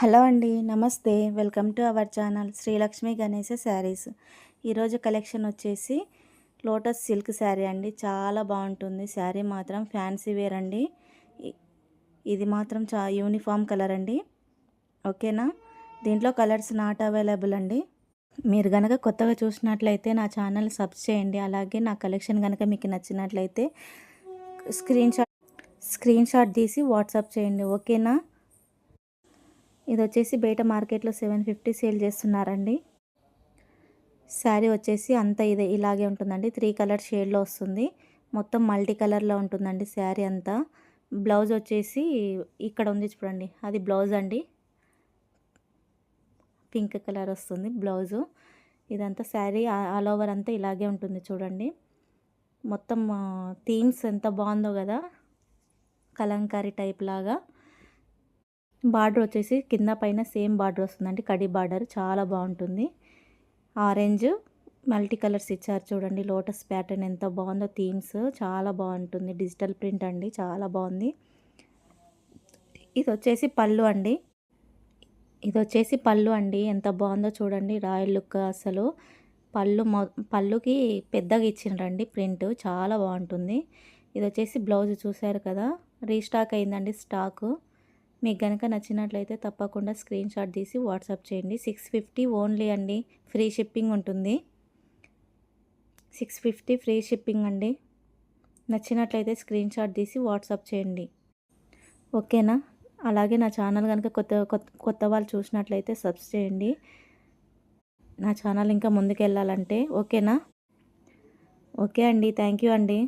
Hello అండి. నమస్తే. Welcome to our channel Srilakshmi Ganesha saris. ఈరోజు కలెక్షన్ వచ్చేసి లోటస్ సిల్క్ శారీ అండి. చాలా బాగుంటుంది శారీ మాత్రం ఫ్యాన్సీ వేర్ అండి. ఇది మాత్రం యూనిఫామ్ కలర్ అండి. ఓకేనా. దీంట్లో కలర్స్ నాట్ అవైలబుల్ అండి. మీరు కనుక కొత్తగా చూసినట్లయితే నా ఛానల్ సబ్స్క్రైబ్ చేయండి. అలాగే నా కలెక్షన్ కనుక మీకు నచ్చినట్లయితే స్క్రీన్ షాట్ తీసి వాట్సాప్ చేయండి. ఓకేనా. ఇది వచ్చేసి బయట మార్కెట్లో 750 సేల్ చేస్తున్నారండి. శారీ వచ్చేసి అంతా ఇలాగే ఉంటుందండి. 3 కలర్ షేడ్లో వస్తుంది. మొత్తం మల్టీ కలర్లో ఉంటుందండి శారీ అంతా. బ్లౌజ్ వచ్చేసి ఇక్కడ ఉంది చూడండి, అది బ్లౌజ్ అండి. పింక్ కలర్ వస్తుంది బ్లౌజు. ఇదంతా శారీ ఆల్ ఓవర్ అంతా ఇలాగే ఉంటుంది చూడండి. మొత్తం థీమ్స్ ఎంత బాగుందో కదా, కలంకారీ టైప్ లాగా. బార్డర్ వచ్చేసి కింద పైన సేమ్ బార్డర్ వస్తుందండి, కడి బార్డర్. చాలా బాగుంటుంది. ఆరెంజ్ మల్టీ కలర్స్ ఇచ్చారు చూడండి. లోటస్ ప్యాటర్న్ ఎంత బాగుందో, థీమ్స్ చాలా బాగుంటుంది. డిజిటల్ ప్రింట్ అండి, చాలా బాగుంది. ఇది వచ్చేసి పళ్ళు అండి. ఎంత బాగుందో చూడండి. రాయల్ లుక్ అసలు. పళ్ళుకి పెద్దగా ఇచ్చిండ్రండి ప్రింట్, చాలా బాగుంటుంది. ఇది వచ్చేసి బ్లౌజ్ చూసారు కదా, రీస్టాక్ అయిందండి స్టాకు. మీకు కనుక నచ్చినట్లయితే తప్పకుండా స్క్రీన్ షాట్ తీసి వాట్సాప్ చేయండి. 650 ఓన్లీ అండి. ఫ్రీ షిప్పింగ్ ఉంటుంది. 650 ఫ్రీ షిప్పింగ్ అండి. నచ్చినట్లయితే స్క్రీన్ షాట్ తీసి వాట్సాప్ చేయండి. ఓకేనా. అలాగే నా ఛానల్ కనుక కొత్త వాళ్ళు చూసినట్లయితే సబ్స్క్రైబ్ చేయండి, నా ఛానల్ ఇంకా ముందుకు వెళ్ళాలంటే. ఓకేనా. ఓకే అండి. థ్యాంక్ యూ అండి.